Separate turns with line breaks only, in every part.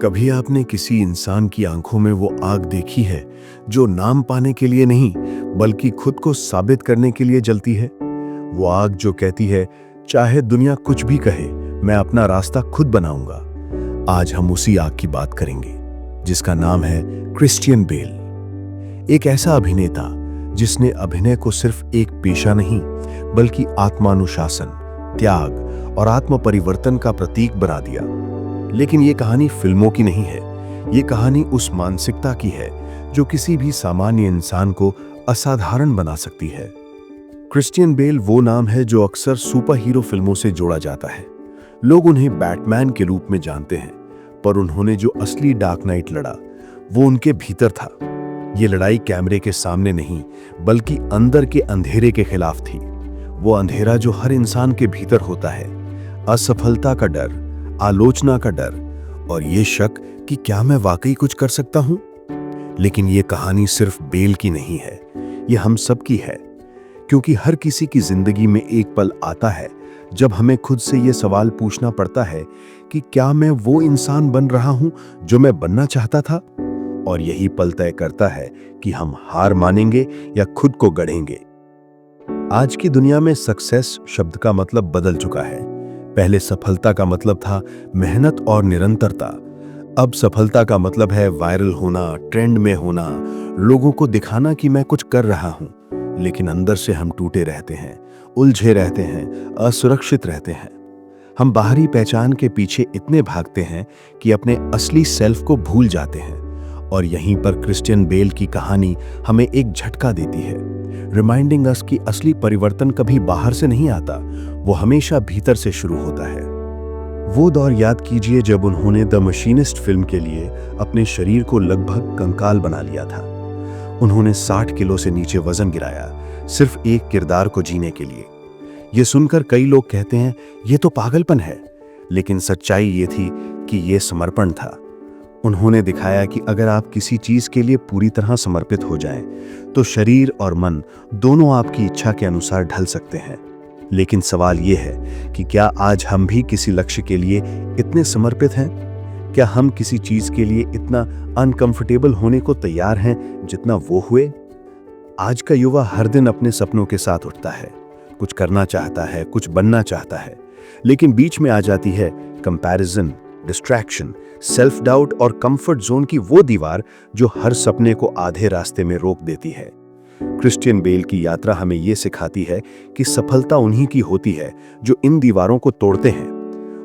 कभी आपने किसी इंसान की आंखों में वो आग देखी है जो नाम पाने के लिए नहीं बल्कि खुद को साबित करने के लिए जलती है? वो आग जो कहती है, चाहे दुनिया कुछ भी कहे, मैं अपना रास्ता खुद बनाऊंगा। आज हम उसी आग की बात करेंगे, जिसका नाम है क्रिश्चियन बेल। एक ऐसा अभिनेता जिसने अभिनय को सिर्फ एक पेशा नहीं बल्कि आत्मानुशासन, त्याग और आत्म परिवर्तन का प्रतीक बना दिया। लेकिन ये कहानी फिल्मों की नहीं है, ये कहानी उस मानसिकता की है जो किसी भी सामान्य इंसान को असाधारण बना सकती है। क्रिश्चियन बेल वो नाम है जो अक्सर सुपर हीरो फिल्मों से जोड़ा जाता है। लोग उन्हें बैटमैन के रूप में जानते हैं, पर उन्होंने जो असली डार्क नाइट लड़ा वो उनके भीतर था। ये लड़ाई कैमरे के सामने नहीं बल्कि अंदर के अंधेरे के खिलाफ थी। वो अंधेरा जो हर इंसान के भीतर होता है, असफलता का डर, आलोचना का डर और ये शक कि क्या मैं वाकई कुछ कर सकता हूं। लेकिन ये कहानी सिर्फ बेल की नहीं है, ये हम सब की है, क्योंकि हर किसी की जिंदगी में एक पल आता है जब हमें खुद से ये सवाल पूछना पड़ता है कि क्या मैं वो इंसान बन रहा हूं जो मैं बनना चाहता था। और यही पल तय करता है कि हम हार मानेंगे या खुद को गढ़ेंगे। आज की दुनिया में सक्सेस शब्द का मतलब बदल चुका है। पहले सफलता का मतलब था मेहनत और निरंतरता। अब सफलता का मतलब है वायरल होना, ट्रेंड में होना, लोगों को दिखाना कि मैं कुछ कर रहा हूं। लेकिन अंदर से हम टूटे रहते हैं, उलझे रहते हैं, असुरक्षित रहते हैं। हम बाहरी पहचान के पीछे इतने भागते हैं कि अपने असली सेल्फ को भूल जाते हैं। और यहीं पर क्रिश्चियन बेल की कहानी हमें एक झटका देती है, रिमाइंडिंग अस कि असली परिवर्तन कभी बाहर से नहीं आता, वो हमेशा भीतर से शुरू होता है। वो दौर याद कीजिए जब उन्होंने द मशीनिस्ट फिल्म के लिए अपने शरीर को लगभग कंकाल बना लिया था। उन्होंने 60 किलो से नीचे वजन गिराया, सिर्फ एक किरदार को जीने के लिए। ये सुनकर कई लोग कहते हैं ये तो पागलपन है, लेकिन सच्चाई ये थी कि ये समर्पण था। उन्होंने दिखाया कि अगर आप किसी चीज के लिए पूरी तरह समर्पित हो जाएं, तो शरीर और मन दोनों आपकी इच्छा के अनुसार ढल सकते हैं। लेकिन सवाल यह है कि क्या आज हम भी किसी लक्ष्य के लिए इतने समर्पित हैं? क्या हम किसी चीज के लिए इतना अनकंफर्टेबल होने को तैयार हैं जितना वो हुए? आज का युवा हर दिन अपने सपनों के साथ उठता है, कुछ करना चाहता है, कुछ बनना चाहता है, लेकिन बीच में आ जाती है कंपैरिजन, डिस्ट्रैक्शन, सेल्फ डाउट और कंफर्ट जोन की वो दीवार जो हर सपने को आधे रास्ते में रोक देती है। क्रिश्चियन बेल की यात्रा हमें ये सिखाती है कि सफलता उन्हीं की होती है जो इन दीवारों को तोड़ते हैं।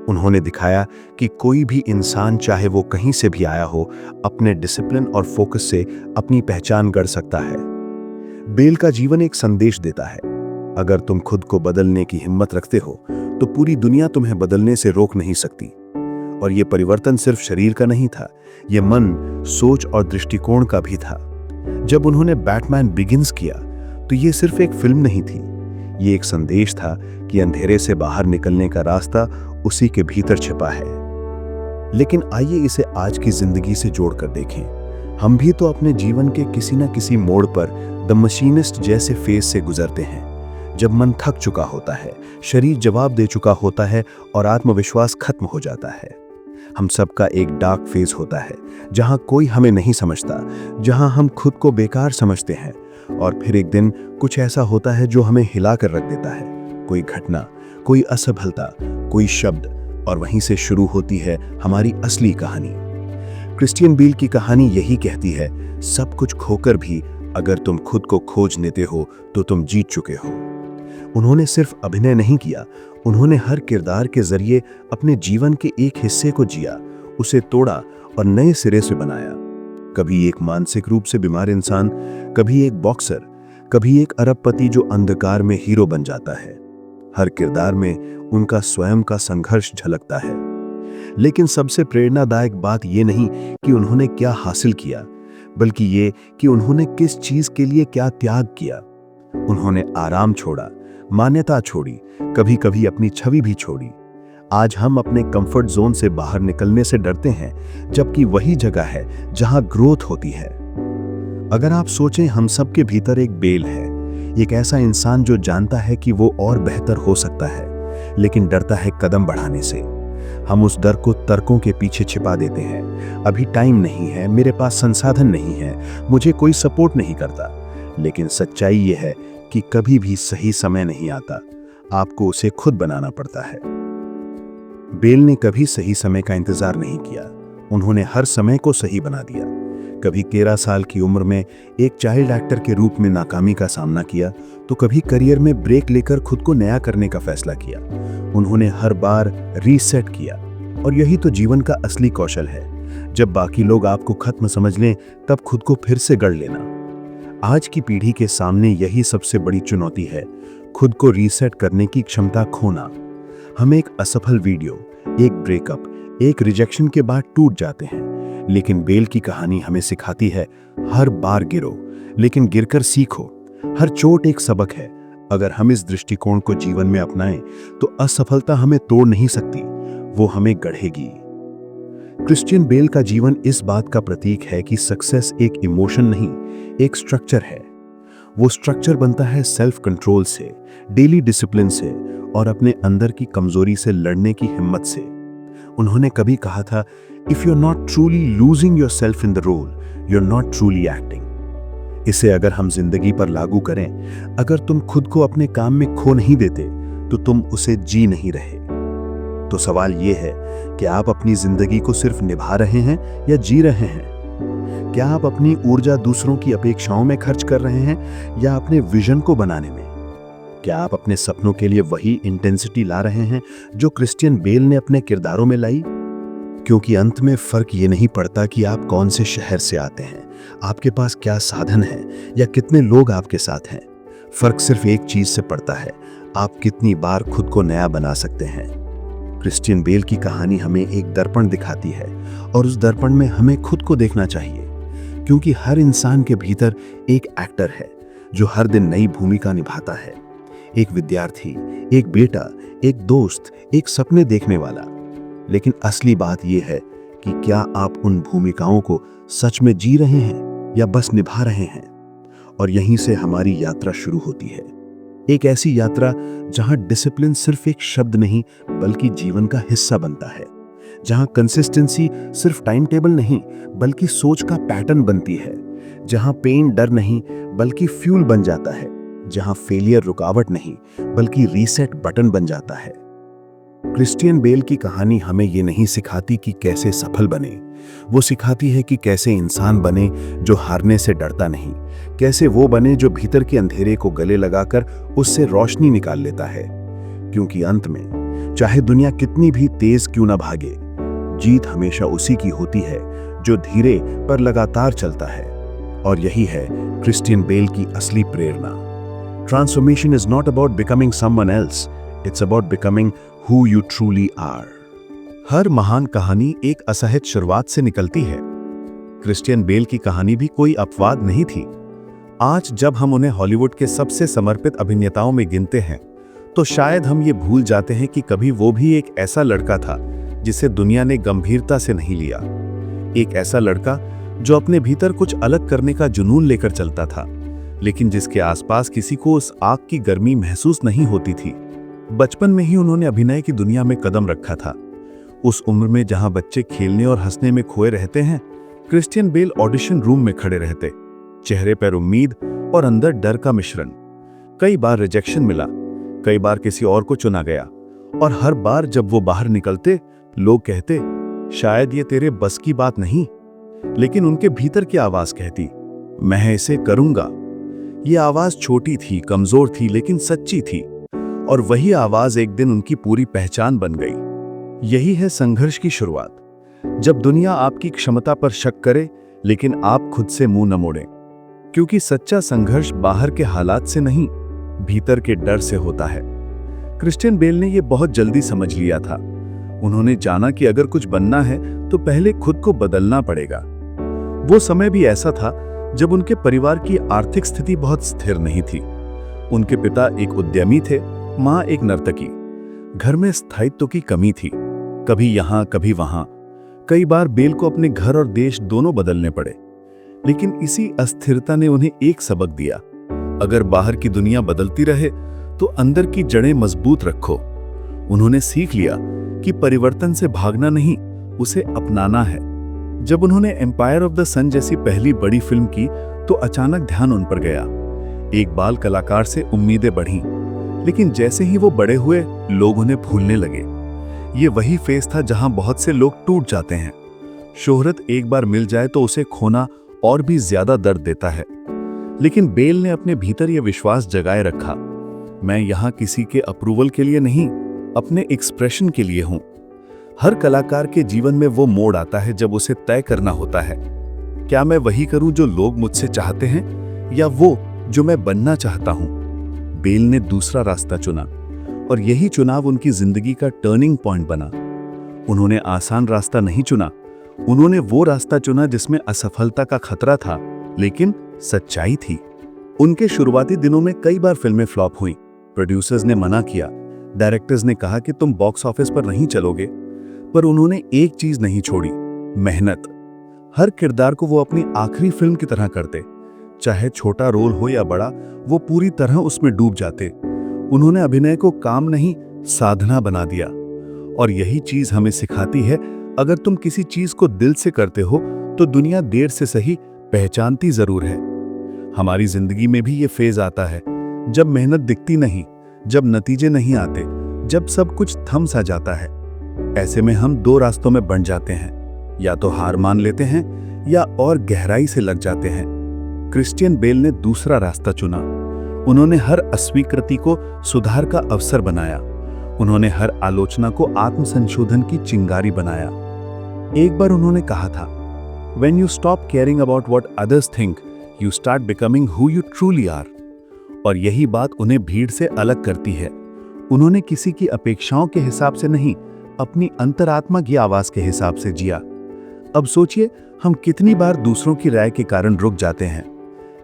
उन्होंने दिखाया कि कोई भी इंसान, चाहे वो कहीं से भी आया हो, अपने डिसिप्लिन और फोकस से अपनी पहचान गढ़ सकता है। बेल का जीवन एक संदेश देता है, अगर तुम खुद को बदलने की हिम्मत रखते हो तो पूरी दुनिया तुम्हें बदलने से रोक नहीं सकती। और ये परिवर्तन सिर्फ शरीर का नहीं था, ये मन, सोच और दृष्टिकोण का भी था। जब उन्होंने बैटमैन बिगिंस किया तो ये सिर्फ एक फिल्म नहीं थी, ये एक संदेश था कि अंधेरे से बाहर निकलने का रास्ता उसी के भीतर छिपा है। लेकिन आइए इसे आज की जिंदगी से जोड़कर देखें। हम भी तो अपने जीवन के किसी न किसी मोड़ पर द मशीनिस्ट जैसे फेज से गुजरते हैं, जब मन थक चुका होता है, शरीर जवाब दे चुका होता है और आत्मविश्वास खत्म हो जाता है। हम सबका एक डार्क फेज होता है, जहां कोई हमें नहीं समझता, जहां हम खुद को बेकार समझते हैं। और फिर एक दिन कुछ ऐसा होता है जो हमें हिला कर रख देता है, कोई घटना, कोई असफलता, कोई शब्द, और वहीं से शुरू होती है हमारी असली कहानी। क्रिश्चियन बेल की कहानी यही कहती है, सब कुछ खोकर भी अगर तुम खुद को खोज लेते हो तो तुम जीत चुके हो। उन्होंने सिर्फ अभिनय नहीं किया, उन्होंने हर किरदार के जरिए अपने जीवन के एक हिस्से को जिया, उसे तोड़ा और नए सिरे से बनाया। कभी एक मानसिक रूप से बीमार इंसान, कभी एक बॉक्सर, कभी एक अरबपति जो अंधकार में हीरो बन जाता है। हर किरदार में उनका स्वयं का संघर्ष झलकता है। लेकिन सबसे प्रेरणादायक बात यह नहीं कि उन्होंने क्या हासिल किया, बल्कि ये कि उन्होंने किस चीज के लिए क्या त्याग किया। उन्होंने आराम छोड़ा, मान्यता छोड़ी, कभी कभी अपनी छवि भी छोड़ी। आज हम अपने कंफर्ट जोन से बाहर निकलने से डरते हैं, जबकि वही जगह है जहां ग्रोथ होती है। अगर आप सोचें, हम सबके भीतर एक बेल है, एक ऐसा इंसान जो जानता है कि वो और बेहतर हो सकता है, लेकिन डरता है कदम बढ़ाने से। हम उस डर को तर्कों के पीछे छिपा देते हैं। अभी टाइम नहीं है, मेरे पास संसाधन नहीं है, मुझे कोई सपोर्ट नहीं करता। लेकिन सच्चाई यह है कि कभी भी सही समय नहीं आता, आपको उसे खुद बनाना पड़ता है। बेल ने कभी सही समय का इंतजार नहीं किया, उन्होंने हर समय को सही बना दिया। कभी 13 साल की उम्र में एक चाइल्ड एक्टर के रूप में नाकामी का सामना किया, तो कभी करियर में ब्रेक लेकर खुद को नया करने का फैसला किया। उन्होंने हर बार रीसेट किया, और यही तो जीवन का असली कौशल है। जब बाकी लोग आपको खत्म समझ लें, तब खुद को फिर से गढ़ लेना। आज की पीढ़ी के सामने यही सबसे बड़ी चुनौती है, खुद को रीसेट करने की क्षमता खोना। हम एक असफल वीडियो, एक ब्रेकअप, एक रिजेक्शन के बाद टूट जाते हैं, लेकिन बेल की कहानी हमें सिखाती है, हर बार गिरो लेकिन गिरकर सीखो। हर चोट एक सबक है। अगर हम इस दृष्टिकोण को जीवन में अपनाएं, तो असफलता हमें तोड़ नहीं सकती, वो हमें गढ़ेगी। क्रिश्चियन बेल का जीवन इस बात का प्रतीक है कि सक्सेस एक इमोशन नहीं, एक स्ट्रक्चर है। वो स्ट्रक्चर बनता है सेल्फ कंट्रोल से, डेली डिसिप्लिन से और अपने अंदर की कमजोरी से लड़ने की हिम्मत से। उन्होंने कभी कहा था, if you are not truly losing yourself in the role, you are not truly acting. इसे अगर हम जिंदगी पर लागू करें, अगर तुम खुद को अपने काम में खो नहीं देते, तो तुम उसे जी नहीं रहे। तो सवाल यह है कि आप अपनी जिंदगी को सिर्फ निभा रहे हैं या जी रहे हैं? क्या आप अपनी ऊर्जा दूसरों की अपेक्षाओं में खर्च कर रहे हैं या अपने विजन को बनाने में? क्या आप अपने सपनों के लिए वही इंटेंसिटी ला रहे हैं जो क्रिश्चियन बेल ने अपने किरदारों में लाई? क्योंकि अंत में फर्क ये नहीं पड़ता कि आप कौन से शहर से आते हैं, आपके पास क्या साधन है या कितने लोग आपके साथ हैं। फर्क सिर्फ एक चीज से पड़ता है, आप कितनी बार खुद को नया बना सकते हैं। क्रिश्चियन बेल की कहानी हमें एक दर्पण दिखाती है, और उस दर्पण में हमें खुद को देखना चाहिए, क्योंकि हर इंसान के भीतर एक एक्टर है जो हर दिन नई भूमिका निभाता है। एक विद्यार्थी, एक बेटा, एक दोस्त, एक सपने देखने वाला। लेकिन असली बात यह है कि क्या आप उन भूमिकाओं को सच में जी रहे हैं या बस निभा रहे हैं? और यहीं से हमारी यात्रा शुरू होती है, एक ऐसी यात्रा जहां डिसिप्लिन सिर्फ एक शब्द नहीं बल्कि जीवन का हिस्सा बनता है, जहां कंसिस्टेंसी सिर्फ टाइम टेबल नहीं बल्कि सोच का पैटर्न बनती है, जहां पेन डर नहीं बल्कि फ्यूल बन जाता है, जहां फेलियर रुकावट नहीं बल्कि रीसेट बटन बन जाता है। क्रिश्चियन बेल की कहानी हमें ये नहीं सिखाती कि कैसे सफल बने, वो सिखाती है कि कैसे इंसान बने जो हारने से डरता नहीं, कैसे वो बने जो भीतर के अंधेरे को गले लगाकर उससे रोशनी निकाल लेता है। क्योंकि अंत में चाहे दुनिया कितनी भी तेज क्यों ना भागे, जीत हमेशा उसी की होती है जो धीरे पर लगातार चलता है। और यही है क्रिश्चियन बेल की असली प्रेरणा। Transformation is not about becoming someone else, it's about becoming who you truly are। हर महान कहानी एक असहज शुरुआत से निकलती है। क्रिश्चियन बेल की कहानी भी कोई अपवाद नहीं थी। आज जब हम उन्हें हॉलीवुड के सबसे समर्पित अभिनेताओं में गिनते हैं, तो शायद हम ये भूल जाते हैं कि कभी वो भी एक ऐसा लड़का था जिसे दुनिया ने गंभीरता से नहीं लिया। एक ऐसा लड़का जो अपने भीतर कुछ अलग करने का जुनून लेकर चलता था, लेकिन जिसके आसपास किसी को उस आग की गर्मी महसूस नहीं होती थी। बचपन में ही उन्होंने अभिनय की दुनिया में कदम रखा था। उस उम्र में जहां बच्चे खेलने और हंसने में खोए रहते हैं, क्रिश्चियन बेल ऑडिशन रूम में खड़े रहते, चेहरे पर उम्मीद और अंदर डर का मिश्रण। कई बार रिजेक्शन मिला, कई बार किसी और को चुना गया, और हर बार जब वो बाहर निकलते, लोग कहते, शायद ये तेरे बस की बात नहीं। लेकिन उनके भीतर की आवाज कहती, मैं इसे करूंगा। ये आवाज छोटी थी, कमजोर थी, लेकिन सच्ची थी। और वही आवाज एक दिन उनकी पूरी पहचान बन गई। यही है संघर्ष की शुरुआत, जब दुनिया आपकी क्षमता पर शक करे लेकिन आप खुद से मुंह न मोड़ें। क्योंकि सच्चा संघर्ष बाहर के हालात से नहीं, भीतर के डर से होता है। क्रिश्चियन बेल ने यह बहुत जल्दी समझ लिया था। उन्होंने जाना कि अगर कुछ बनना है तो पहले खुद को बदलना पड़ेगा। वो समय भी ऐसा था जब उनके परिवार की आर्थिक स्थिति बहुत स्थिर नहीं थी। उनके पिता एक उद्यमी थे, मां एक नर्तकी। घर में स्थायित्व की कमी थी, कभी यहां कभी वहां। कई बार बेल को अपने घर और देश दोनों बदलने पड़े। लेकिन इसी अस्थिरता ने उन्हें एक सबक दिया, अगर बाहर की दुनिया बदलती रहे तो अंदर की जड़ें मजबूत रखो। उन्होंने सीख लिया
कि परिवर्तन से भागना नहीं, उसे अपनाना है। जब उन्होंने एम्पायर ऑफ द सन जैसी पहली बड़ी फिल्म की तो अचानक ध्यान उन पर गया। एक बाल कलाकार से उम्मीदें बढ़ीं, लेकिन जैसे ही वो बड़े हुए लोग उन्हें भूलने लगे। ये वही फेज था जहां बहुत से लोग टूट जाते हैं। शोहरत एक बार मिल जाए तो उसे खोना और भी ज्यादा दर्द देता है। लेकिन बेल ने अपने भीतर यह विश्वास जगाए रखा, मैं यहां किसी के अप्रूवल के लिए नहीं, अपने एक्सप्रेशन के लिए हूं। हर कलाकार के जीवन में वो मोड़ आता है जब उसे तय करना होता है, क्या मैं वही करूं जो लोग मुझसे चाहते हैं या वो जो मैं बनना चाहता हूं। बेल ने दूसरा रास्ता चुना और यही चुनाव उनकी जिंदगी का टर्निंग पॉइंट बना। उन्होंने आसान रास्ता नहीं चुना, उन्होंने वो रास्ता चुना जिसमें असफलता का खतरा था लेकिन सच्चाई थी। उनके शुरुआती दिनों में कई बार फिल्में फ्लॉप हुई। प्रोड्यूसर्स ने मना किया, डायरेक्टर्स ने कहा कि तुम बॉक्स ऑफिस पर नहीं चलोगे, पर उन्होंने एक चीज नहीं छोड़ी, मेहनत। हर किरदार को वो अपनी आखिरी फिल्म की तरह करते, चाहे छोटा रोल हो या बड़ा, वो पूरी तरह उसमें डूब जाते। उन्होंने अभिनय को काम नहीं, साधना बना दिया। और यही चीज हमें सिखाती है, अगर तुम किसी चीज को दिल से करते हो तो दुनिया देर से सही पहचानती जरूर है। हमारी जिंदगी में भी ये फेज आता है जब मेहनत दिखती नहीं, जब नतीजे नहीं आते, जब सब कुछ थम सा जाता है। ऐसे में हम दो रास्तों में बंट जाते हैं, या तो हार मान लेते हैं या और गहराई से लग जाते हैं। क्रिश्चियन बेल ने दूसरा रास्ता चुना। उन्होंने हर अस्वीकृति को सुधार का अवसर बनाया। उन्होंने हर आलोचना को आत्मसंशोधन की चिंगारी बनाया। एक बार उन्होंने कहा था, When you stop caring about what others think, you start becoming who you truly are. और यही बात उन्हें भीड़ से अलग करती है। उन्होंने किसी की अपेक्षाओं के हिसाब से नहीं, अपनी अंतरात्मा की आवाज के हिसाब से जिया। अब सोचिए, हम कितनी बार दूसरों की राय के कारण रुक जाते हैं।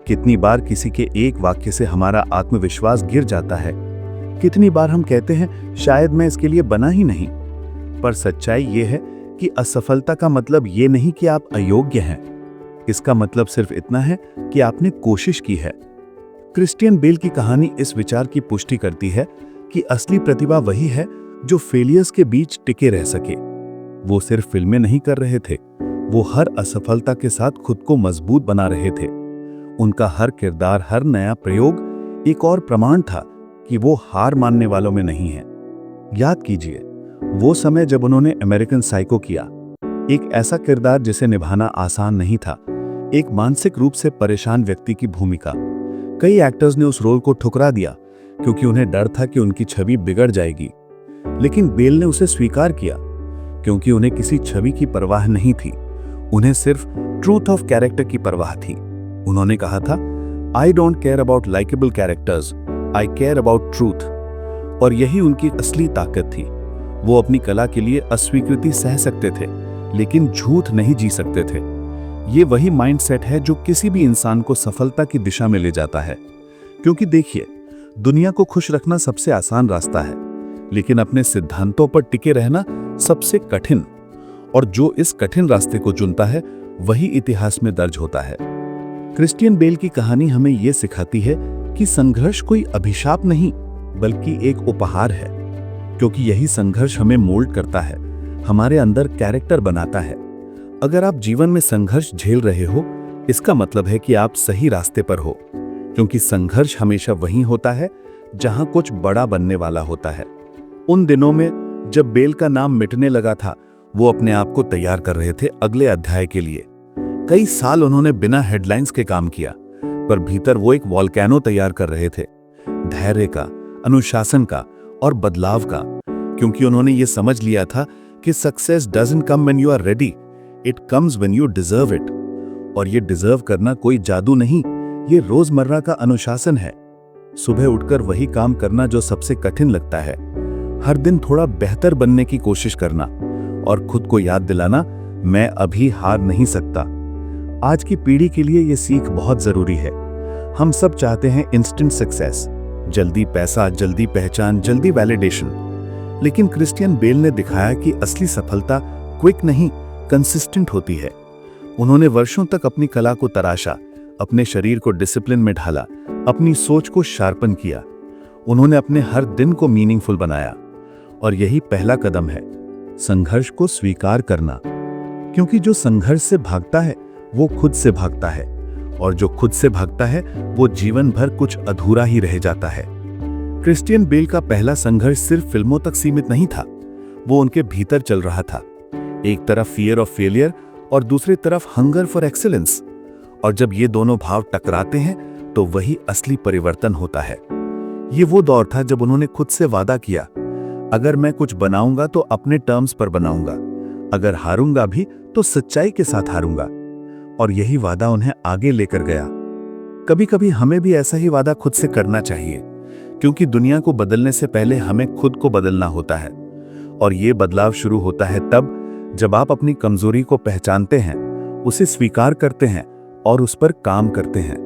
कितनी बार किसी के एक वाक्य से हमारा आत्मविश्वास गिर जाता है। कितनी बार हम कहते हैं, शायद मैं इसके लिए बना ही नहीं। पर सच्चाई ये है कि असफलता का मतलब ये नहीं कि आप अयोग्य हैं। इसका मतलब सिर्फ इतना है कि आपने कोशिश की है। क्रिश्चियन बेल की कहानी इस विचार की पुष्टि करती है कि असली प्रतिभा वही है जो फेलियर्स के बीच टिके रह सके। वो सिर्फ फिल्में नहीं कर रहे थे, वो हर असफलता के साथ खुद को मजबूत बना रहे थे। उनका हर किरदार, हर नया प्रयोग एक और प्रमाण था कि वो हार मानने वालों में नहीं है। याद कीजिए, वो समय जब उन्होंने अमेरिकन साइको किया, एक ऐसा किरदार जिसे निभाना आसान नहीं था, एक मानसिक रूप से परेशान व्यक्ति की भूमिका। कई एक्टर्स ने उस रोल को ठुकरा दिया क्योंकि उन्हें डर था कि उनकी छवि बिगड़ जाएगी। लेकिन बेल ने उसे स्वीकार किया क्योंकि उन्हें किसी छवि की परवाह नहीं थी, उन्हें सिर्फ ट्रूथ ऑफ कैरेक्टर की परवाह थी। उन्होंने कहा था, I don't care about likeable characters, I care about truth. और यही उनकी असली ताकत थी। वो अपनी कला के लिए अस्वीकृति सह सकते थे, लेकिन झूठ नहीं जी सकते थे। ये वही माइंडसेट है जो किसी भी इंसान को सफलता की दिशा में ले जाता है। क्योंकि देखिए, दुनिया को खुश रखना सबसे आसान रास्ता है, लेकिन अपने सिद्धांतों पर टिके रहना सबसे कठिन। और जो इस कठिन रास्ते को चुनता है, वही इतिहास में दर्ज होता है। क्रिश्चियन बेल की कहानी हमें यह सिखाती है कि संघर्ष कोई अभिशाप नहीं, बल्कि एक उपहार है। क्योंकि यही संघर्ष हमें मोल्ड करता है, हमारे अंदर कैरेक्टर बनाता है। अगर आप जीवन में संघर्ष झेल रहे हो, इसका मतलब है कि आप सही रास्ते पर हो। क्योंकि संघर्ष हमेशा वहीं होता है जहां कुछ बड़ा बनने वाला होता है। उन दिनों में जब बेल का नाम मिटने लगा था, वो अपने आप को तैयार कर रहे थे अगले अध्याय के लिए। कई साल उन्होंने बिना हेडलाइंस के काम किया, पर भीतर वो एक वॉल्केनो तैयार कर रहे थे, धैर्य का, अनुशासन का और बदलाव का। क्योंकि उन्होंने ये समझ लिया था कि success doesn't come when you are ready, it comes when you deserve it. और ये डिजर्व करना कोई जादू नहीं, ये रोजमर्रा का अनुशासन है। सुबह उठकर वही काम करना जो सबसे कठिन लगता है, हर दिन थोड़ा बेहतर बनने की कोशिश करना और खुद को याद दिलाना, मैं अभी हार नहीं सकता। आज की पीढ़ी के लिए ये सीख बहुत जरूरी है। हम सब चाहते हैं इंस्टेंट सक्सेस, जल्दी पैसा, जल्दी पहचान, जल्दी वैलिडेशन। लेकिन क्रिश्चियन बेल ने दिखाया कि असली सफलता क्विक नहीं, कंसिस्टेंट होती है। उन्होंने वर्षों तक अपनी कला को तराशा, अपने शरीर को डिसिप्लिन में ढाला, अपनी सोच को शार्पन किया। उन्होंने अपने हर दिन को मीनिंगफुल बनाया। और यही पहला कदम है, संघर्ष को स्वीकार करना, क्योंकि जो संघर्ष से भागता है वो खुद से भागता है, और जो खुद से भागता है वो जीवन भर कुछ अधूरा ही रह जाता है। क्रिश्चियन बेल का पहला संघर्ष सिर्फ फिल्मों तक सीमित नहीं था, वो उनके भीतर चल रहा था। एक तरफ फियर ऑफ फेलियर और दूसरी तरफ हंगर फॉर एक्सीलेंस, और जब ये दोनों भाव टकराते हैं तो वही असली परिवर्तन होता है। ये वो दौर था जब उन्होंने खुद से वादा किया, अगर मैं कुछ बनाऊंगा तो अपने टर्म्स पर बनाऊंगा, अगर हारूंगा भी तो सच्चाई के साथ हारूंगा, और यही वादा उन्हें आगे लेकर गया। कभी कभी हमें भी ऐसा ही वादा खुद से करना चाहिए, क्योंकि दुनिया को बदलने से पहले हमें खुद को बदलना होता है, और ये बदलाव शुरू होता है तब जब आप अपनी कमजोरी को पहचानते हैं, उसे स्वीकार करते हैं और उस पर काम करते हैं।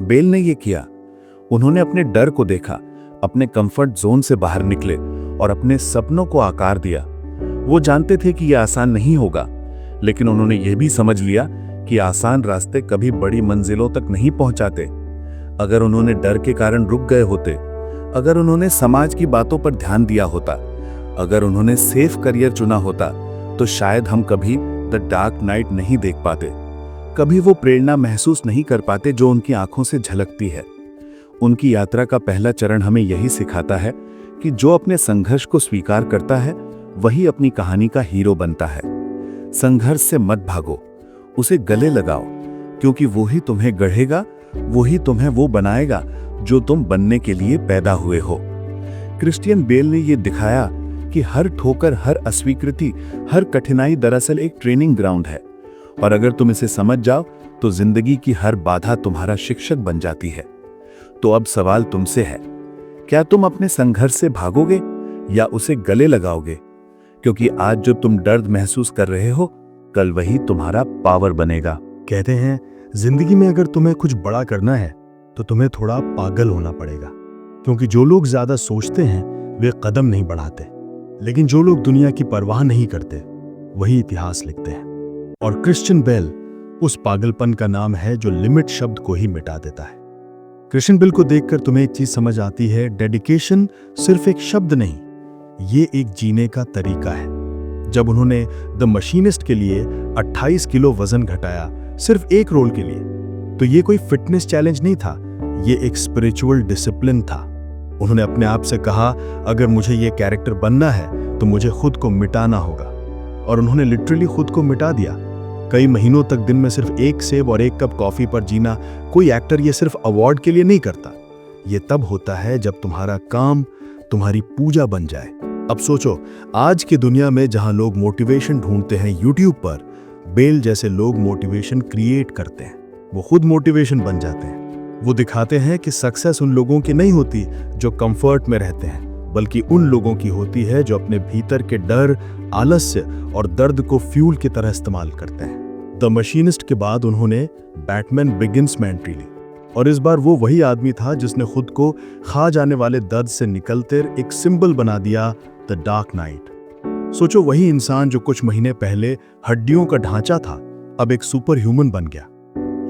बेल ने ये किया। उन्होंने अपने डर को देखा, अपने कंफर्ट जोन से बाहर निकले और अपने सपनों को आकार दिया। वो जानते थे कि यह आसान नहीं होगा, लेकिन उन्होंने यह भी समझ लिया कि आसान रास्ते कभी बड़ी मंजिलों तक नहीं पहुंचाते। अगर उन्होंने डर के कारण रुक गए होते, अगर उन्होंने समाज की बातों पर ध्यान दिया होता, अगर उन्होंने सेफ करियर चुना होता, तो शायद हम कभी द डार्क नाइट नहीं देख पाते, कभी वो प्रेरणा महसूस नहीं कर पाते जो उनकी आंखों से झलकती है। उनकी यात्रा का पहला चरण हमें यही सिखाता है कि जो अपने संघर्ष को स्वीकार करता है वही अपनी कहानी का हीरो बनता है। संघर्ष से मत भागो, उसे गले लगाओ, क्योंकि वो ही तुम्हें गढ़ेगा, वो ही तुम्हें वो बनाएगा जो तुम बनने के लिए पैदा हुए हो। क्रिश्चियन बेल ने ये दिखाया कि हर ठोकर, हर अस्वीकृति, हर कठिनाई दरअसल एक ट्रेनिंग ग्राउंड है, और अगर तुम इसे समझ जाओ तो जिंदगी की हर बाधा तुम्हारा शिक्षक बन जाती है। तो अब सवाल तुमसे है, क्या तुम अपने संघर्ष से भागोगे या उसे गले लगाओगे? क्योंकि आज जो तुम दर्द महसूस कर रहे हो, कल वही तुम्हारा पावर बनेगा।
कहते हैं जिंदगी में अगर तुम्हें कुछ बड़ा करना है तो तुम्हें थोड़ा पागल होना पड़ेगा, क्योंकि जो लोग ज्यादा सोचते हैं वे कदम नहीं बढ़ाते, लेकिन जो लोग दुनिया की परवाह नहीं करते वही इतिहास लिखते हैं। और क्रिश्चियन बेल उस पागलपन का नाम है जो लिमिट शब्द को ही मिटा देता है। क्रिश्चियन बेल को देखकर तुम्हें एक चीज समझ आती है, डेडिकेशन सिर्फ एक शब्द नहीं, ये एक जीने का तरीका है। जब उन्होंने द मशीनिस्ट के लिए 28 किलो वजन घटाया सिर्फ एक रोल के लिए, तो ये कोई फिटनेस चैलेंज नहीं था, ये एक स्पिरिचुअल डिसिप्लिन था। उन्होंने अपने आप से कहा, अगर मुझे ये कैरेक्टर बनना है तो मुझे खुद को मिटाना होगा, और उन्होंने लिटरली खुद को मिटा दिया। कई महीनों तक दिन में सिर्फ एक सेब और एक कप कॉफी पर जीना। कोई एक्टर ये सिर्फ अवार्ड के लिए नहीं करता, ये तब होता है जब तुम्हारा काम तुम्हारी पूजा बन जाए। अब सोचो, आज की दुनिया में जहां लोग मोटिवेशन ढूंढते हैं यूट्यूब पर, बेल जैसे लोग मोटिवेशन क्रिएट करते हैं। वो खुद मोटिवेशन बन जाते हैं। वो दिखाते हैं कि सक्सेस उन लोगों की नहीं होती जो कंफर्ट में रहते हैं, बल्कि उन लोगों की होती है जो अपने भीतर के डर, आलस्य और दर्द को फ्यूल की तरह इस्तेमाल करते हैं। द मशीनिस्ट के बाद उन्होंने बैटमैन बिगिंस में एंट्री ली, और इस बार वो वही आदमी था जिसने खुद को खा जाने वाले दर्द से निकलते एक सिंबल बना दिया, द डार्क नाइट। सोचो, वही इंसान जो कुछ महीने पहले हड्डियों का ढांचा था, अब एक सुपर ह्यूमन बन गया।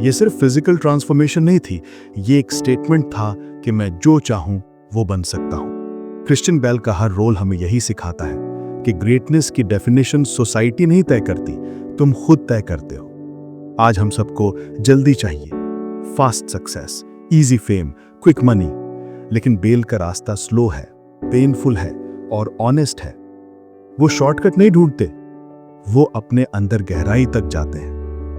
ये सिर्फ फिजिकल ट्रांसफॉर्मेशन नहीं थी, ये एक स्टेटमेंट था कि मैं जो चाहूं वो बन सकता हूं। क्रिश्चियन बेल का हर रोल हमें यही सिखाता है कि ग्रेटनेस की डेफिनेशन सोसाइटी नहीं तय करती, तुम खुद तय करते हो। आज हम सबको जल्दी चाहिए, fast success, easy fame, quick money, लेकिन बेल का रास्ता स्लो है, पेनफुल है और ऑनेस्ट है। वो शॉर्टकट नहीं ढूंढते, वो अपने अंदर गहराई तक जाते हैं।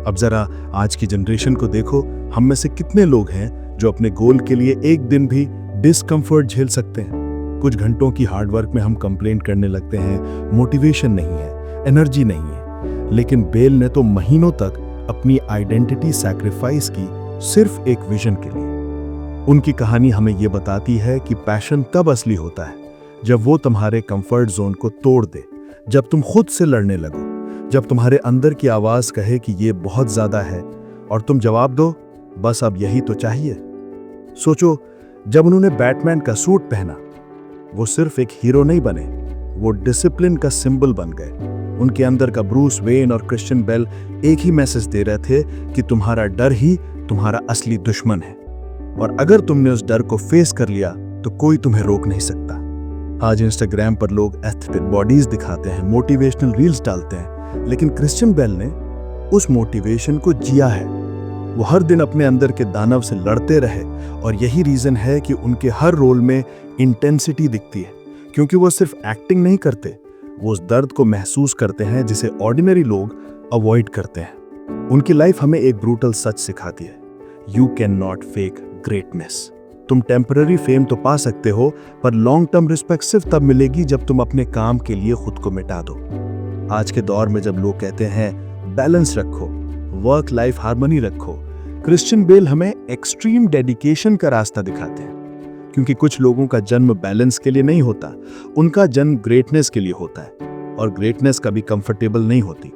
अब जरा आज की जनरेशन को देखो, हम में से कितने लोग हैं जो अपने गोल के लिए एक दिन भी डिस्कंफर्ट झेल सकते हैं। कुछ घंटों की हार्डवर्क में हम कंप्लेंट करने लगते हैं, मोटिवेशन नहीं है, एनर्जी नहीं है। लेकिन बेल ने तो महीनों तक अपनी आइडेंटिटी सैक्रिफाइस की सिर्फ एक विजन के लिए। उनकी कहानी हमें यह बताती है कि पैशन तब असली होता है जब वो तुम्हारे कंफर्ट जोन को तोड़ दे, जब तुम खुद से लड़ने लगो, जब तुम्हारे अंदर की आवाज कहे कि ये बहुत ज्यादा है और तुम जवाब दो, बस अब यही तो चाहिए। सोचो, जब उन्होंने बैटमैन का सूट पहना, वो सिर्फ एक हीरो नहीं बने, वो डिसिप्लिन का सिंबल बन गए। उनके अंदर का ब्रूस वेन और क्रिश्चियन बेल एक ही मैसेज दे रहे थे कि तुम्हारा डर ही तुम्हारा असली दुश्मन है, और अगर तुमने उस डर को फेस कर लिया तो कोई तुम्हें रोक नहीं सकता।
आज इंस्टाग्राम पर लोग एस्थेटिक बॉडीज दिखाते हैं, मोटिवेशनल रील्स डालते हैं, लेकिन क्रिश्चियन बेल ने उस मोटिवेशन को जिया है। वो हर दिन अपने अंदर के दानव से लड़ते रहे और यही रीजन है कि उनके हर रोल में इंटेंसिटी दिखती है, क्योंकि वो सिर्फ एक्टिंग नहीं करते, वो उस दर्द को महसूस करते हैं जिसे ऑर्डिनरी लोग अवॉइड करते हैं। उनकी लाइफ हमें एक ब्रूटल सच सिखाती है, you can not fake greatness. तुम टेम्पररी फेम तो पा सकते हो, पर लॉन्ग टर्म रिस्पेक्ट सिर्फ तब मिलेगी जब तुम अपने काम के लिए खुद को मिटा दो। आज के दौर में जब लोग कहते हैं बैलेंस रखो, वर्क लाइफ हार्मनी रखो, क्रिश्चियन बेल हमें एक्सट्रीम डेडिकेशन का रास्ता दिखाते हैं। क्योंकि कुछ लोगों का जन्म बैलेंस के लिए नहीं होता, उनका जन्म ग्रेटनेस के लिए होता है, और ग्रेटनेस कभी कंफर्टेबल नहीं होती।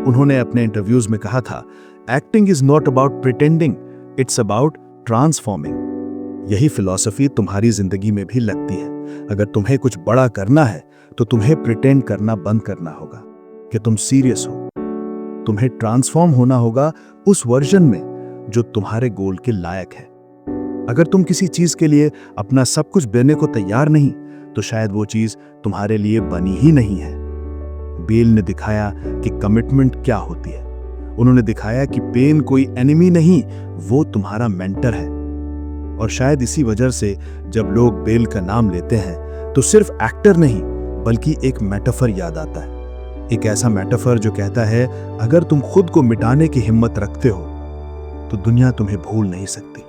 उन्होंने अपने इंटरव्यूज में कहा था, acting is not about pretending, it's about transforming. यही फिलॉसफी तुम्हारी जिंदगी में भी लगती है। अगर तुम्हें कुछ बड़ा करना है तो तुम्हें प्रिटेंड करना बंद करना होगा कि तुम सीरियस हो। तुम्हें ट्रांसफॉर्म होना होगा उस वर्जन में जो तुम्हारे गोल के लायक है। अगर तुम किसी चीज के लिए अपना सब कुछ देने को तैयार नहीं, तो शायद वो चीज तुम्हारे लिए बनी ही नहीं है। बेल ने दिखाया कि कमिटमेंट क्या होती है। उन्होंने दिखाया कि पेन कोई एनिमी नहीं, वो तुम्हारा मेंटर है। और शायद इसी वजह से जब लोग बेल का नाम लेते हैं तो सिर्फ एक्टर नहीं बल्कि एक मेटाफर याद आता है। एक ऐसा मेटाफर जो कहता है, अगर तुम खुद को मिटाने की हिम्मत रखते हो तो दुनिया तुम्हें भूल नहीं सकती।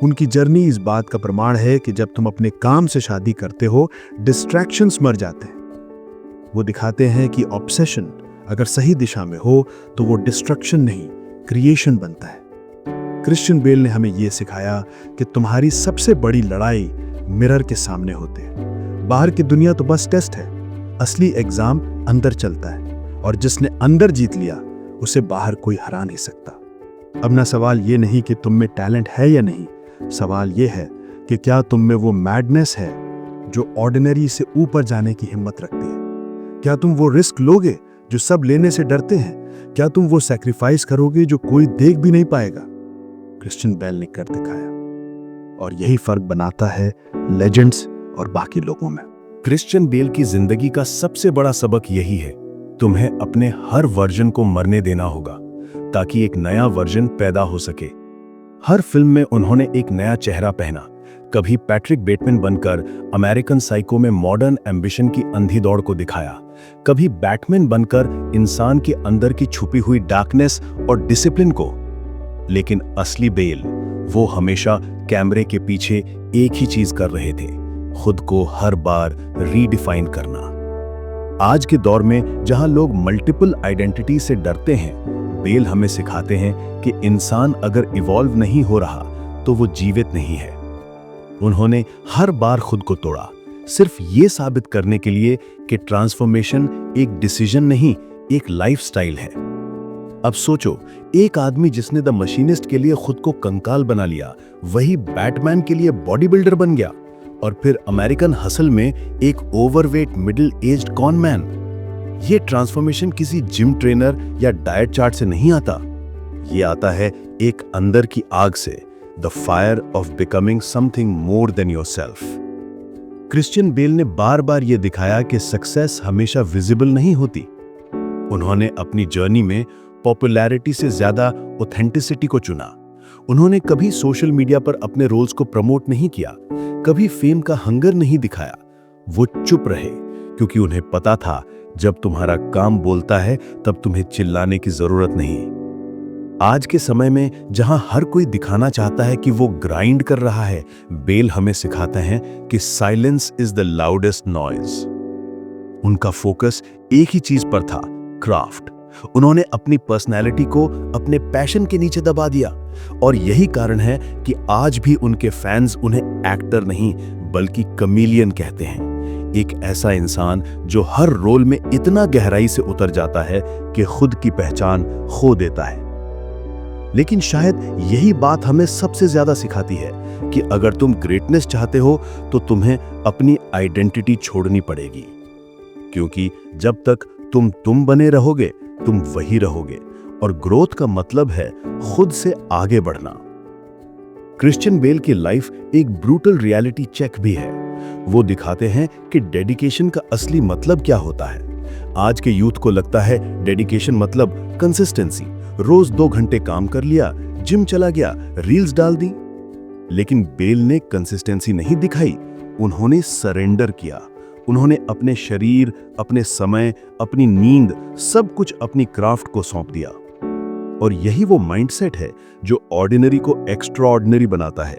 उनकी जर्नी इस बात का प्रमाण है कि जब तुम अपने काम से शादी करते हो, डिस्ट्रैक्शंस मर जाते हैं। वो दिखाते हैं कि ऑब्सेशन अगर सही दिशा में हो तो वो डिस्ट्रक्शन नहीं, क्रिएशन बनता है। क्रिश्चियन बेल ने हमें यह सिखाया कि तुम्हारी सबसे बड़ी लड़ाई मिरर के सामने होते हैं। बाहर की दुनिया तो बस टेस्ट है, असली एग्जाम अंदर चलता है, और जिसने अंदर जीत लिया उसे बाहर कोई हरा नहीं सकता। अब ना सवाल ये नहीं कि तुम में टैलेंट है या नहीं, सवाल ये है कि क्या तुम में वो मैडनेस है जो ऑर्डिनरी से ऊपर जाने की हिम्मत रखती है। क्या तुम वो रिस्क लोगे जो सब लेने से डरते हैं। क्या तुम वो सैक्रिफाइस करोगे जो कोई देख भी नहीं पाएगा। क्रिश्चियन बेल ने कर दिखाया, और यही फर्क बनाता है लेजेंड्स और बाकी लोगों में।
क्रिश्चियन बेल की जिंदगी का सबसे बड़ा सबक यही है, तुम्हें अपने हर वर्जन को मरने देना होगा ताकि एक नया वर्जन पैदा हो सके। हर फिल्म में उन्होंने एक नया चेहरा पहना, कभी पैट्रिक बेटमैन बनकर अमेरिकन साइको में मॉडर्न एम्बिशन की अंधी दौड़ को दिखाया, कभी बैटमैन बनकर इंसान के अंदर की छुपी हुई डार्कनेस और डिसिप्लिन को। लेकिन असली बेल वो हमेशा कैमरे के पीछे एक ही चीज कर रहे थे, खुद को हर बार रीडिफाइन करना। आज के दौर में जहां लोग मल्टीपल आइडेंटिटी से डरते हैं, बेल हमें सिखाते हैं कि इंसान अगर इवॉल्व नहीं हो रहा तो वो जीवित नहीं है। उन्होंने हर बार खुद को तोड़ा, सिर्फ ये साबित करने के लिए कि ट्रांसफॉर्मेशन एक डिसीजन नहीं, एक लाइफस्टाइल है। अब सोचो, एक आदमी जिसने द मशीनिस्ट के लिए खुद को कंकाल बना लिया, वही बैटमैन के लिए बॉडी बिल्डर बन गया, और फिर अमेरिकन हसल में एक overweight middle aged cone man. ये ट्रांसफॉर्मेशन किसी जिम ट्रेनर या डाइट चार्ट से नहीं आता, ये आता है एक अंदर की आग से, the fire of becoming something more than yourself. Christian Bale ने बार बार यह दिखाया कि सक्सेस हमेशा विजिबल नहीं होती। उन्होंने अपनी जर्नी में पॉपुलैरिटी से ज्यादा ऑथेंटिसिटी को चुना। उन्होंने कभी सोशल मीडिया पर अपने रोल्स को प्रमोट नहीं किया, कभी फेम का हंगर नहीं दिखाया। वो चुप रहे क्योंकि उन्हें पता था जब तुम्हारा काम बोलता है तब तुम्हें चिल्लाने की जरूरत नहीं। आज के समय में जहां हर कोई दिखाना चाहता है कि वो ग्राइंड कर रहा है, बेल हमें सिखाते हैं कि silence is the loudest noise. उनका फोकस एक ही चीज पर था, क्राफ्ट। उन्होंने अपनी पर्सनैलिटी को अपने पैशन के नीचे दबा दिया, और यही कारण है कि आज भी उनके फैंस उन्हें एक्टर नहीं बल्कि कमीलियन कहते हैं। एक ऐसा इंसान जो हर रोल में इतना गहराई से उतर जाता है कि खुद की पहचान खो देता है। लेकिन शायद यही बात हमें सबसे ज्यादा सिखाती है कि अगर तुम ग्रेटनेस चाहते हो तो तुम्हें अपनी आइडेंटिटी छोड़नी पड़ेगी, क्योंकि जब तक तुम बने रहोगे तुम वही रहोगे, और ग्रोथ का मतलब है खुद से आगे बढ़ना। क्रिश्चियन बेल की लाइफ एक ब्रूटल रियलिटी चेक भी है। वो दिखाते हैं कि डेडिकेशन का असली मतलब क्या होता है। आज के यूथ को लगता है डेडिकेशन मतलब कंसिस्टेंसी, रोज 2 घंटे काम कर लिया, जिम चला गया, रील्स डाल दी। लेकिन बेल ने कंसिस्टेंसी नहीं दिखाई, उन्होंने सरेंडर किया। उन्होंने अपने शरीर, अपने समय, अपनी नींद, सब कुछ अपनी क्राफ्ट को सौंप दिया। और यही वो माइंडसेट है जो ऑर्डिनरी को एक्स्ट्रा ऑर्डिनरी बनाता है।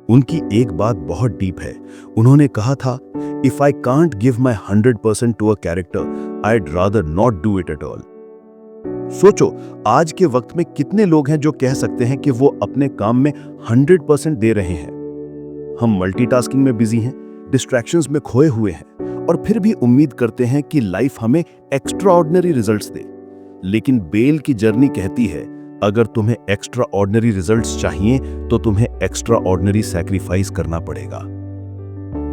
उनकी एक बात बहुत डीप है। उन्होंने कहा था, if I can't give my 100% to a character, I'd rather not do it at all. सोचो, आज के वक्त में कितने लोग हैं जो कह सकते हैं कि वो अपने काम में 100% दे रहे हैं। हम मल्टीटास्किंग में बिजी हैं, डिस्ट्रैक्शंस में खोए हुए हैं, और फिर भी उम्मीद करते हैं कि लाइफ हमें एक्स्ट्रा ऑर्डिनरी रिजल्ट्स दे। लेकिन बेल की जर्नी कहती है, अगर तुम्हें एक्स्ट्रा ऑर्डिनरी रिजल्ट्स चाहिए तो तुम्हें एक्स्ट्रा ऑर्डिनरी सैक्रिफाइस करना पड़ेगा।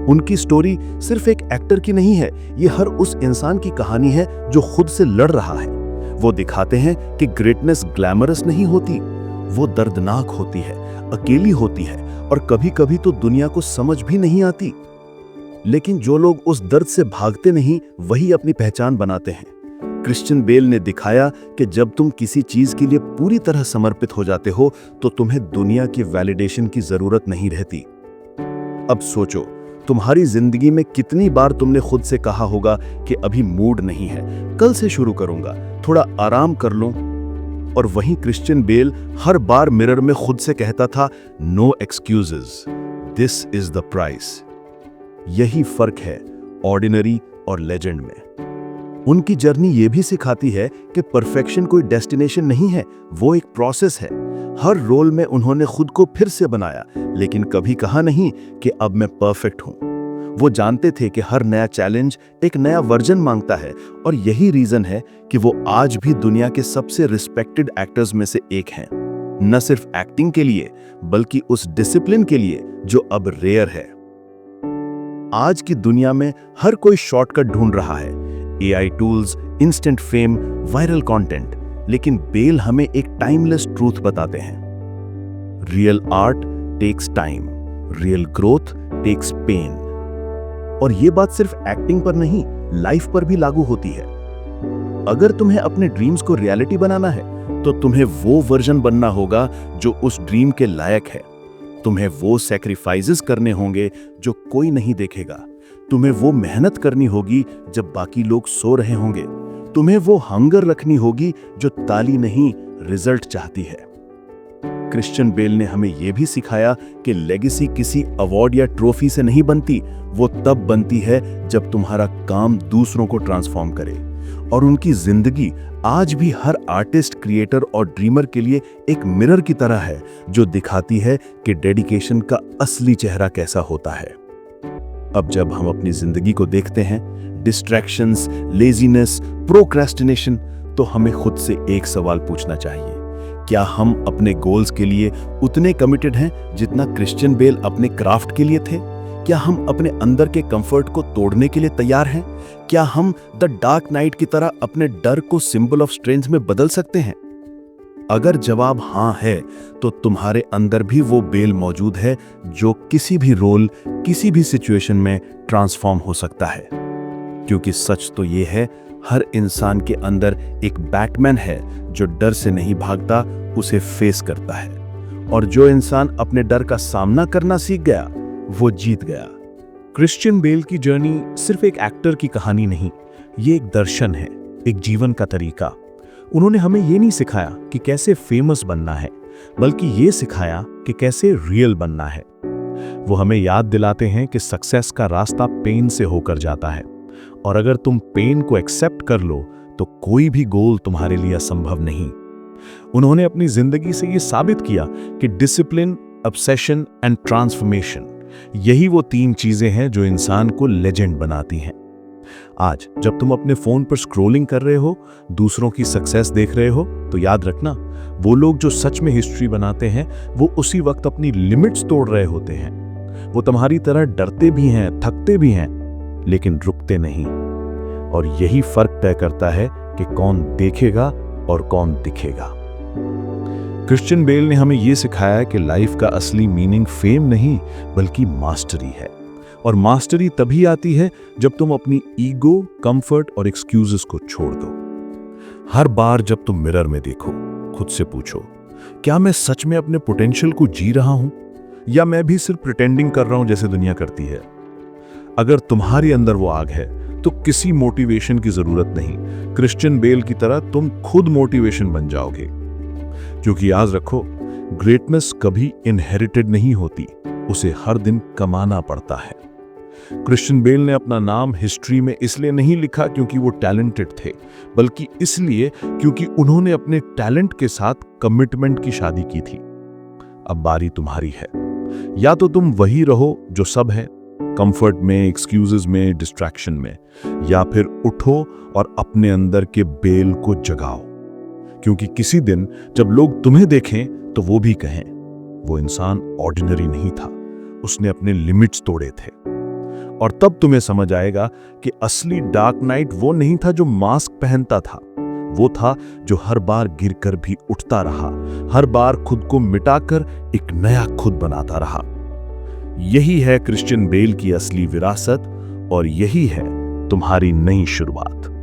उनकी स्टोरी सिर्फ एक एक्टर की नहीं है, ये हर उस इंसान की कहानी है जो खुद से लड़ रहा है। वो दिखाते हैं कि ग्रेटनेस ग्लैमरस नहीं होती, वो दर्दनाक होती है, अकेली होती है, और कभी कभी तो दुनिया को समझ भी नहीं आती। लेकिन जो लोग उस दर्द से भागते नहीं, वही अपनी पहचान बनाते हैं। क्रिश्चियन बेल ने दिखाया कि जब तुम किसी चीज के लिए पूरी तरह समर्पित हो जाते हो तो तुम्हें दुनिया की वैलिडेशन की जरूरत नहीं रहती। अब सोचो, तुम्हारी जिंदगी में कितनी बार तुमने खुद से कहा होगा कि अभी मूड नहीं है, कल से शुरू करूंगा, थोड़ा आराम कर लूं। और वहीं क्रिश्चियन बेल हर बार मिरर में खुद से कहता था, no excuses, this is the price. यही फर्क है ऑर्डिनरी और लेजेंड में। उनकी जर्नी ये भी सिखाती है कि परफेक्शन कोई डेस्टिनेशन नहीं है, वो एक प्रोसेस है। हर रोल में उन्होंने खुद को फिर से बनाया, लेकिन कभी कहा नहीं कि अब मैं परफेक्ट हूं। वो जानते थे कि हर नया चैलेंज एक नया वर्जन मांगता है, और यही रीजन है कि वो आज भी दुनिया के सबसे रिस्पेक्टेड एक्टर्स में से एक हैं। न सिर्फ एक्टिंग के लिए, बल्कि उस डिसिप्लिन के लिए जो अब रेयर है। आज की दुनिया में हर कोई शॉर्टकट ढूंढ रहा है, AI tools, instant fame, viral content, लेकिन बेल हमें एक टाइमलेस ट्रूथ बताते हैं। Real art takes time, real growth takes pain. और ये बात सिर्फ एक्टिंग पर नहीं, लाइफ पर भी लागू होती है। अगर तुम्हें अपने ड्रीम्स को रियलिटी बनाना है तो तुम्हें वो वर्जन बनना होगा जो उस ड्रीम के लायक है। तुम्हें वो सैक्रिफाइसेस करने होंगे जो कोई नहीं देखेगा। तुम्हें वो मेहनत करनी होगी जब बाकी लोग सो रहे होंगे। तुम्हें वो हंगर रखनी होगी जो ताली नहीं, रिजल्ट चाहती है। क्रिश्चियन बेल ने हमें यह भी सिखाया कि लेगेसी किसी अवार्ड या ट्रॉफी से नहीं बनती, वो तब बनती है जब तुम्हारा काम दूसरों को ट्रांसफॉर्म करे। और उनकी जिंदगी आज भी हर आर्टिस्ट, क्रिएटर और ड्रीमर के लिए एक मिरर की तरह है, जो दिखाती है कि डेडिकेशन का असली चेहरा कैसा होता है। अब जब हम अपनी जिंदगी को देखते हैं, डिस्ट्रैक्शंस, लेजीनेस, प्रोक्रेस्टिनेशन, तो हमें खुद से एक सवाल पूछना चाहिए, क्या हम अपने गोल्स के लिए उतने कमिटेड हैं जितना क्रिश्चियन बेल अपने क्राफ्ट के लिए थे? क्या हम अपने अंदर के कंफर्ट को तोड़ने के लिए तैयार हैं? क्या हम द डार्क नाइट की तरह अपने डर को सिंबल ऑफ स्ट्रेंथ में बदल सकते हैं? अगर जवाब हां है, तो तुम्हारे अंदर भी वो बेल मौजूद है जो किसी भी रोल, किसी भी सिचुएशन में ट्रांसफॉर्म हो सकता है। क्योंकि सच तो ये है, हर इंसान के अंदर एक बैटमैन है जो डर से नहीं भागता, उसे फेस करता है। और जो इंसान अपने डर का सामना करना सीख गया, वो जीत गया। क्रिश्चियन बेल की जर्नी सिर्फ एक एक्टर की कहानी नहीं, ये एक दर्शन है, एक जीवन का तरीका। उन्होंने हमें ये नहीं सिखाया कि कैसे फेमस बनना है, बल्कि ये सिखाया कि कैसे रियल बनना है। वो हमें याद दिलाते हैं कि सक्सेस का रास्ता पेन से होकर जाता है, और अगर तुम पेन को एक्सेप्ट कर लो तो कोई भी गोल तुम्हारे लिए असंभव नहीं। उन्होंने अपनी जिंदगी से ये साबित किया कि डिसिप्लिन, ऑब्सेशन एंड ट्रांसफॉर्मेशन, यही वो 3 चीजें हैं जो इंसान को लेजेंड बनाती हैं। आज जब तुम अपने फोन पर स्क्रॉलिंग कर रहे हो, दूसरों की सक्सेस देख रहे हो, तो याद रखना, वो लोग जो सच में हिस्ट्री बनाते हैं, वो उसी वक्त अपनी लिमिट्स तोड़ रहे होते हैं। वो तुम्हारी तरह डरते भी हैं, थकते भी हैं, लेकिन रुकते नहीं। और यही फर्क तय करता है कि कौन देखेगा और कौन दिखेगा। क्रिश्चियन बेल ने हमें यह सिखाया कि लाइफ का असली मीनिंग फेम नहीं, बल्कि मास्टरी है।
और मास्टरी तभी आती है जब तुम अपनी ईगो, कंफर्ट और एक्सक्यूजेस को छोड़ दो।
हर बार जब तुम मिरर में देखो, खुद से पूछो, क्या मैं सच में अपने पोटेंशियल को जी रहा हूं या मैं भी सिर्फ प्रिटेंडिंग कर रहा हूं जैसे दुनिया करती है। अगर तुम्हारे अंदर वो आग है तो किसी मोटिवेशन की जरूरत नहीं। क्रिश्चियन बेल की तरह तुम खुद मोटिवेशन बन जाओगे। क्योंकि याद रखो, ग्रेटनेस कभी इनहेरिटेड नहीं होती, उसे हर दिन कमाना पड़ता है। क्रिश्चियन बेल ने अपना नाम हिस्ट्री में इसलिए नहीं लिखा क्योंकि वो टैलेंटेड थे, बल्कि इसलिए क्योंकि उन्होंने अपने टैलेंट के साथ कमिटमेंट की शादी की थी। अब बारी तुम्हारी है। या तो तुम वही रहो जो सब है, कंफर्ट में, एक्सक्यूजेस में, डिस्ट्रैक्शन में, या फिर उठो और अपने अंदर के बेल को जगाओ। क्योंकि किसी दिन जब लोग तुम्हें देखें तो वो भी कहें, वो इंसान ऑर्डिनरी नहीं था, उसने अपने लिमिट्स तोड़े थे। और तब तुम्हें समझ आएगा कि असली डार्क नाइट वो नहीं था जो मास्क पहनता था, वो था जो हर बार गिरकर भी उठता रहा, हर बार खुद को मिटाकर एक नया खुद बनाता रहा। यही है क्रिश्चियन बेल की असली विरासत और यही है तुम्हारी नई शुरुआत।